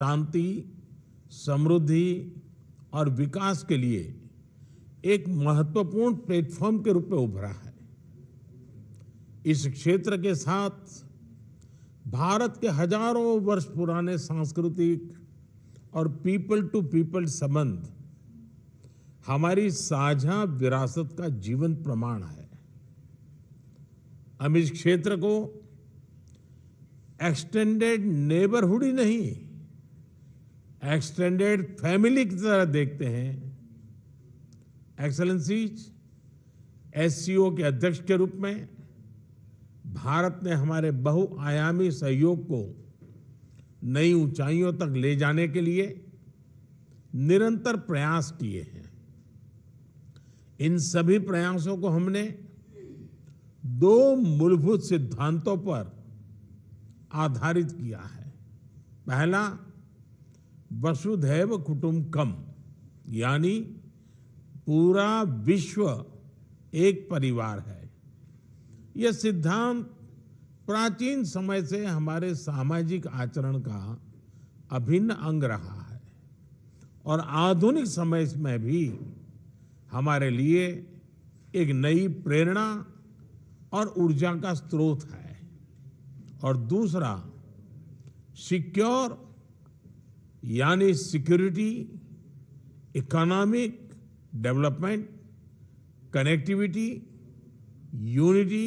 शांति, समृद्धि और विकास के लिए एक महत्वपूर्ण प्लेटफॉर्म के रूप में उभरा है। इस क्षेत्र के साथ भारत के हजारों वर्ष पुराने सांस्कृतिक और पीपल टू पीपल संबंध हमारी साझा विरासत का जीवंत प्रमाण है। हम इस क्षेत्र को एक्सटेंडेड नेबरहुड ही नहीं, एक्सटेंडेड फैमिली की तरह देखते हैं। एक्सेलेंसीज, एससीओ के अध्यक्ष के रूप में भारत ने हमारे बहुआयामी सहयोग को नई ऊंचाइयों तक ले जाने के लिए निरंतर प्रयास किए हैं। इन सभी प्रयासों को हमने दो मूलभूत सिद्धांतों पर आधारित किया है। पहला, वसुधैव कुटुंबकम, यानी पूरा विश्व एक परिवार है। यह सिद्धांत प्राचीन समय से हमारे सामाजिक आचरण का अभिन्न अंग रहा है और आधुनिक समय में भी हमारे लिए एक नई प्रेरणा और ऊर्जा का स्रोत है। और दूसरा, सिक्योर, यानी security, economic development, connectivity, unity,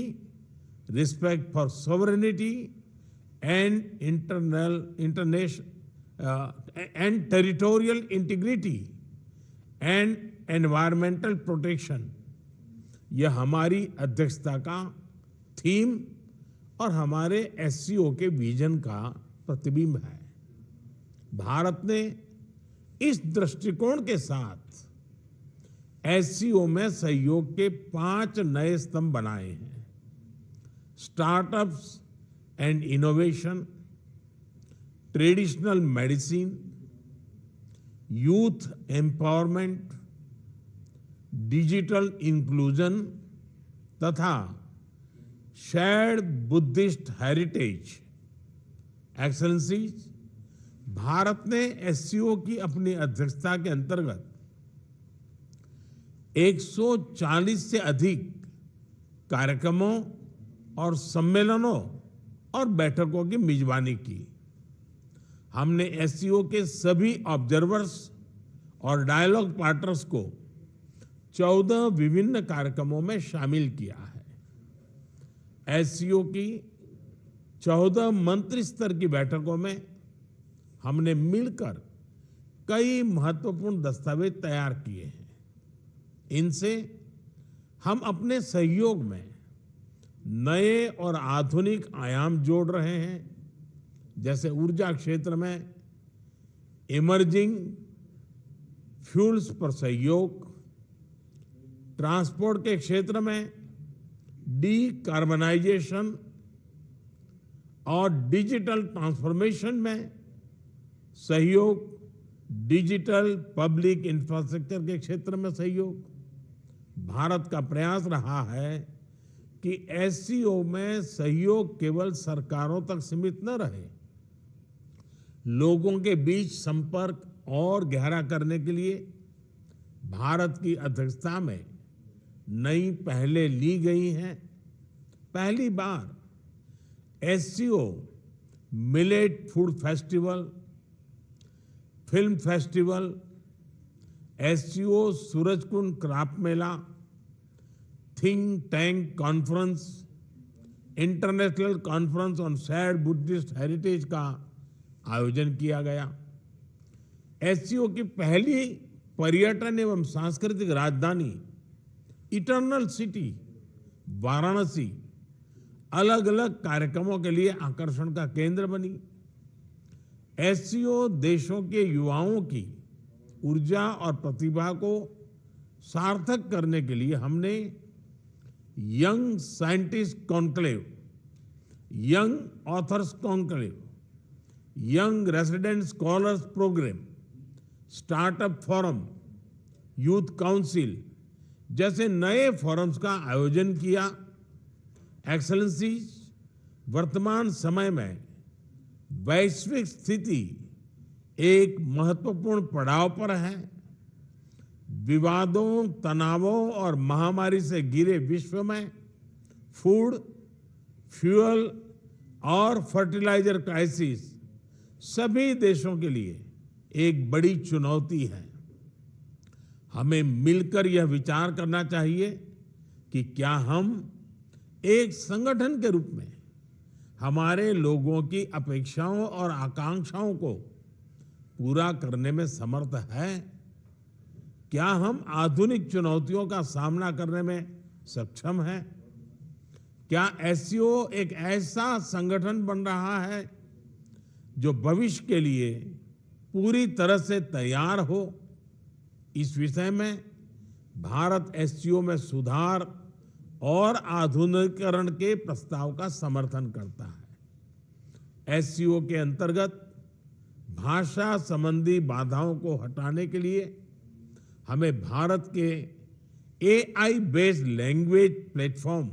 respect for sovereignty and and territorial integrity and environmental protection, यह हमारी अध्यक्षता का थीम और हमारे एससीओ के विजन का प्रतिबिंब है। भारत ने इस दृष्टिकोण के साथ एससीओ में सहयोग के 5 नए स्तंभ बनाए हैं। Startups and innovation, traditional medicine, youth empowerment, digital inclusion तथा shared Buddhist heritage. Excellencies, Bharat ने एससीओ की अपनी अध्यक्षता के अंतर्गत 140 से अधिक कार्यक्रमों और सम्मेलनों और बैठकों की मेजबानी की। हमने एससीओ के सभी ऑब्जर्वर्स और डायलॉग पार्टनर्स को 14 विभिन्न कार्यक्रमों में शामिल किया है। एससीओ की 14 मंत्री स्तर की बैठकों में हमने मिलकर कई महत्वपूर्ण दस्तावेज तैयार किए हैं। इनसे हम अपने सहयोग में नए और आधुनिक आयाम जोड़ रहे हैं, जैसे ऊर्जा क्षेत्र में इमर्जिंग फ्यूल्स पर सहयोग, ट्रांसपोर्ट के क्षेत्र में डीकार्बनाइजेशन और डिजिटल ट्रांसफॉर्मेशन में सहयोग, डिजिटल पब्लिक इंफ्रास्ट्रक्चर के क्षेत्र में सहयोग। भारत का प्रयास रहा है कि एससीओ में सहयोग केवल सरकारों तक सीमित न रहे। लोगों के बीच संपर्क और गहरा करने के लिए भारत की अध्यक्षता में नई पहलें ली गई हैं। पहली बार SCO millet food festival, film festival, SCO Surajkund craft Mela, think tank conference, international conference on shared Buddhist heritage का आयोजन किया गया। एससीओ की पहली पर्यटन एवं सांस्कृतिक राजधानी इटर्नल सिटी वाराणसी अलग अलग कार्यक्रमों के लिए आकर्षण का केंद्र बनी। एससीओ देशों के युवाओं की ऊर्जा और प्रतिभा को सार्थक करने के लिए हमने young scientist conclave, young authors conclave, young resident scholars programme, startup forum, youth council जैसे नए फोरम्स का आयोजन किया। एक्सेलेंसीज, वर्तमान समय में वैश्विक स्थिति एक महत्वपूर्ण पड़ाव पर है। विवादों, तनावों और महामारी से घिरे विश्व में फूड, फ्यूल और फर्टिलाइजर क्राइसिस सभी देशों के लिए एक बड़ी चुनौती है। हमें मिलकर यह विचार करना चाहिए कि क्या हम एक संगठन के रूप में हमारे लोगों की अपेक्षाओं और आकांक्षाओं को पूरा करने में समर्थ हैं? क्या हम आधुनिक चुनौतियों का सामना करने में सक्षम हैं? क्या एससीओ एक ऐसा संगठन बन रहा है जो भविष्य के लिए पूरी तरह से तैयार हो? इस विषय में भारत एससीओ में सुधार और आधुनिकीकरण के प्रस्ताव का समर्थन करता है। एससीओ के अंतर्गत भाषा संबंधी बाधाओं को हटाने के लिए हमें भारत के AI based language platform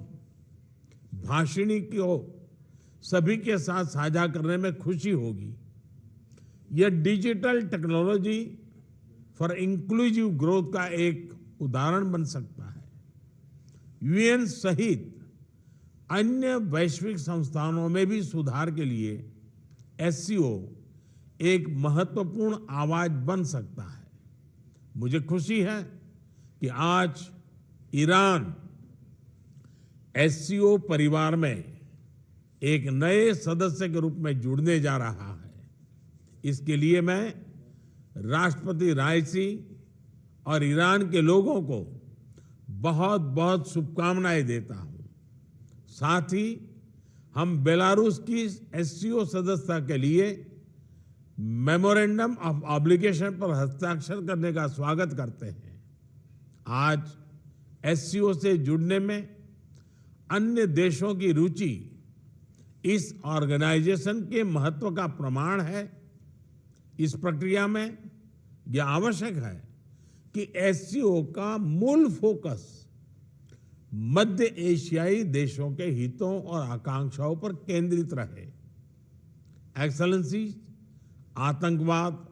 Bhashini को सभी के साथ साझा करने में खुशी होगी। यह digital technology for inclusive growth का एक उदाहरण बन सकता है। यूएन सहित अन्य वैश्विक संस्थानों में भी सुधार के लिए एससीओ एक महत्वपूर्ण आवाज बन सकता है। मुझे खुशी है कि आज ईरान एससीओ परिवार में एक नए सदस्य के रूप में जुड़ने जा रहा है। इसके लिए मैं राष्ट्रपति राइसी और ईरान के लोगों को बहुत बहुत शुभकामनाएं देता हूं। साथ ही हम बेलारूस की एससीओ सदस्यता के लिए मेमोरेंडम ऑफ ऑब्लिगेशन पर हस्ताक्षर करने का स्वागत करते हैं। आज एससीओ से जुड़ने में अन्य देशों की रुचि इस ऑर्गेनाइजेशन के महत्व का प्रमाण है। इस प्रक्रिया में यह आवश्यक है कि एससीओ का मूल फोकस मध्य एशियाई देशों के हितों और आकांक्षाओं पर केंद्रित रहे। एक्सेलेंसी, आतंकवाद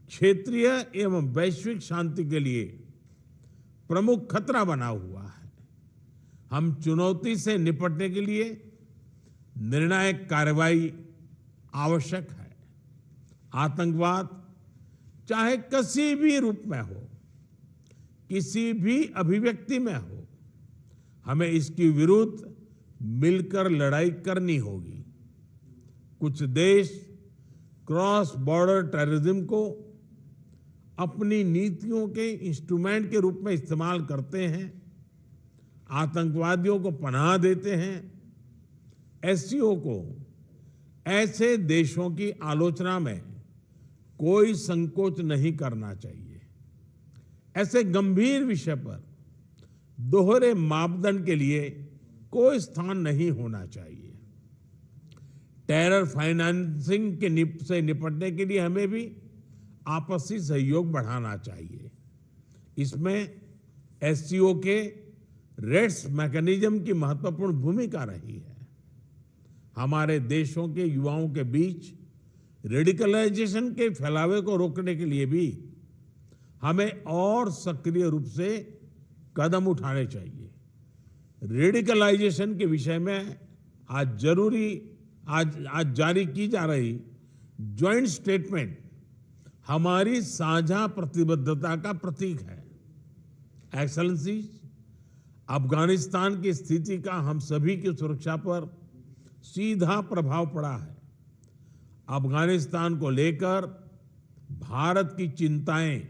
क्षेत्रीय एवं वैश्विक शांति के लिए प्रमुख खतरा बना हुआ है। हम चुनौती से निपटने के लिए निर्णायक कार्रवाई आवश्यक है। आतंकवाद चाहे किसी भी रूप में हो, किसी भी अभिव्यक्ति में हो, हमें इसके विरुद्ध मिलकर लड़ाई करनी होगी। कुछ देश क्रॉस बॉर्डर टेररिज्म को अपनी नीतियों के इंस्ट्रूमेंट के रूप में इस्तेमाल करते हैं, आतंकवादियों को पनाह देते हैं। एससीओ को ऐसे देशों की आलोचना में कोई संकोच नहीं करना चाहिए। ऐसे गंभीर विषय पर दोहरे मापदंड के लिए कोई स्थान नहीं होना चाहिए। टेरर फाइनेंसिंग से निपटने के लिए हमें भी आपसी सहयोग बढ़ाना चाहिए। इसमें एससीओ के रेड्स मैकेनिज्म की महत्वपूर्ण भूमिका रही है। हमारे देशों के युवाओं के बीच रेडिकलाइजेशन के फैलावे को रोकने के लिए भी हमें और सक्रिय रूप से कदम उठाने चाहिए। रेडिकलाइजेशन के विषय में आज जारी की जा रही ज्वाइंट स्टेटमेंट हमारी साझा प्रतिबद्धता का प्रतीक है। एक्सेलेंसी, अफगानिस्तान की स्थिति का हम सभी की सुरक्षा पर सीधा प्रभाव पड़ा है। अफगानिस्तान को लेकर भारत की चिंताएं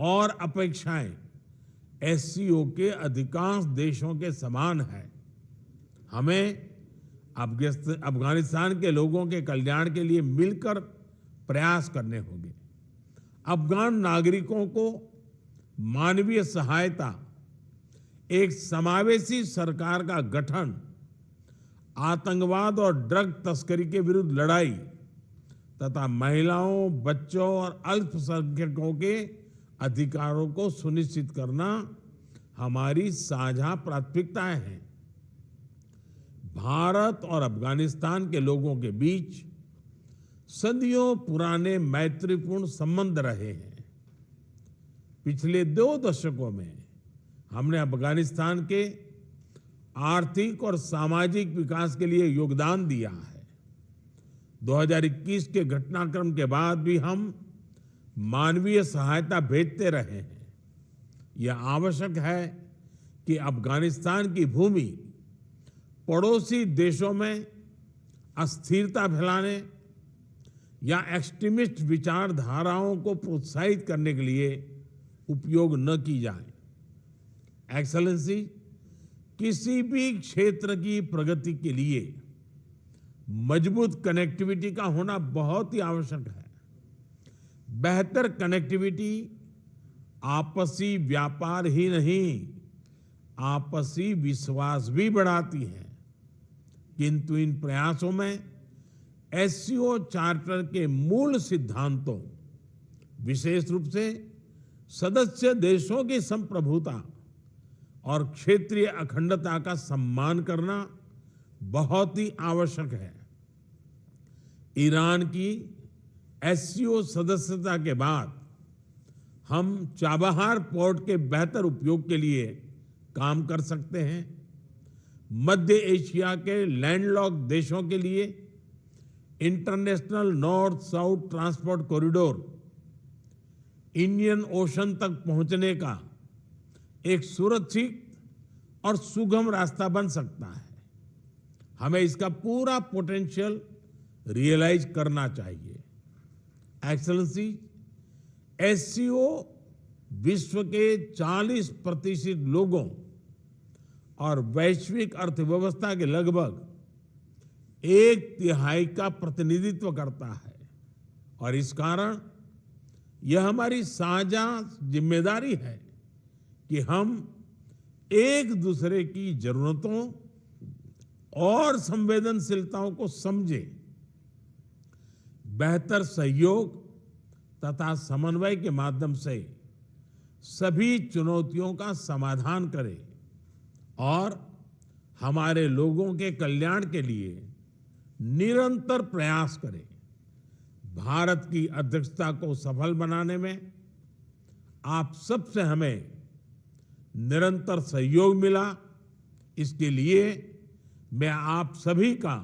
और अपेक्षाएं एससीओ के अधिकांश देशों के समान है। हमें अफगानिस्तान के लोगों के कल्याण के लिए मिलकर प्रयास करने होंगे। अफगान नागरिकों को मानवीय सहायता, एक समावेशी सरकार का गठन, आतंकवाद और ड्रग तस्करी के विरुद्ध लड़ाई तथा महिलाओं, बच्चों और अल्पसंख्यकों के अधिकारों को सुनिश्चित करना हमारी साझा प्राथमिकताएं हैं। भारत और अफगानिस्तान के लोगों के बीच सदियों पुराने मैत्रीपूर्ण संबंध रहे हैं। पिछले 2 दशकों में हमने अफगानिस्तान के आर्थिक और सामाजिक विकास के लिए योगदान दिया है। 2021 के घटनाक्रम के बाद भी हम मानवीय सहायता भेजते रहे हैं। यह आवश्यक है कि अफगानिस्तान की भूमि पड़ोसी देशों में अस्थिरता फैलाने या एक्सट्रीमिस्ट विचारधाराओं को प्रोत्साहित करने के लिए उपयोग न की जाए। एक्सेलेंसी, किसी भी क्षेत्र की प्रगति के लिए मजबूत कनेक्टिविटी का होना बहुत ही आवश्यक है। बेहतर कनेक्टिविटी आपसी व्यापार ही नहीं, आपसी विश्वास भी बढ़ाती है। किंतु इन प्रयासों में एससीओ चार्टर के मूल सिद्धांतों, विशेष रूप से सदस्य देशों की संप्रभुता और क्षेत्रीय अखंडता का सम्मान करना बहुत ही आवश्यक है। ईरान की एससीओ सदस्यता के बाद हम चाबहार पोर्ट के बेहतर उपयोग के लिए काम कर सकते हैं। मध्य एशिया के लैंडलॉक्ड देशों के लिए international north south transport corridor Indian ocean तक पहुंचने का एक सुरक्षित और सुगम रास्ता बन सकता है। हमें इसका पूरा पोटेंशियल रियलाइज करना चाहिए। एक्सेलेंसी, एससीओ विश्व के 40% लोगों और वैश्विक अर्थव्यवस्था के लगभग 1/3 का प्रतिनिधित्व करता है और इस कारण यह हमारी साझा जिम्मेदारी है कि हम एक दूसरे की जरूरतों और संवेदनशीलताओं को समझें, बेहतर सहयोग तथा समन्वय के माध्यम से सभी चुनौतियों का समाधान करें और हमारे लोगों के कल्याण के लिए निरंतर प्रयास करें। भारत की अध्यक्षता को सफल बनाने में आप सबसे हमें निरंतर सहयोग मिला, इसके लिए मैं आप सभी का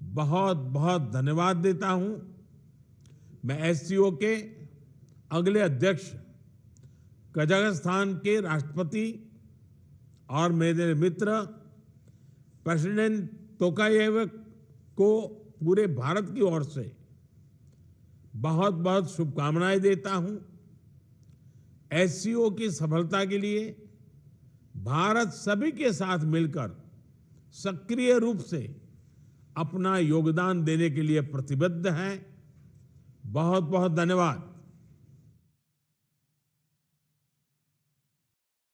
बहुत बहुत धन्यवाद देता हूं। मैं एससीओ के अगले अध्यक्ष कजाकिस्तान के राष्ट्रपति और मेरे मित्र प्रेसिडेंट तोकायेव को पूरे भारत की ओर से बहुत बहुत शुभकामनाएं देता हूं। एससीओ की सफलता के लिए भारत सभी के साथ मिलकर सक्रिय रूप से अपना योगदान देने के लिए प्रतिबद्ध है। बहुत बहुत धन्यवाद।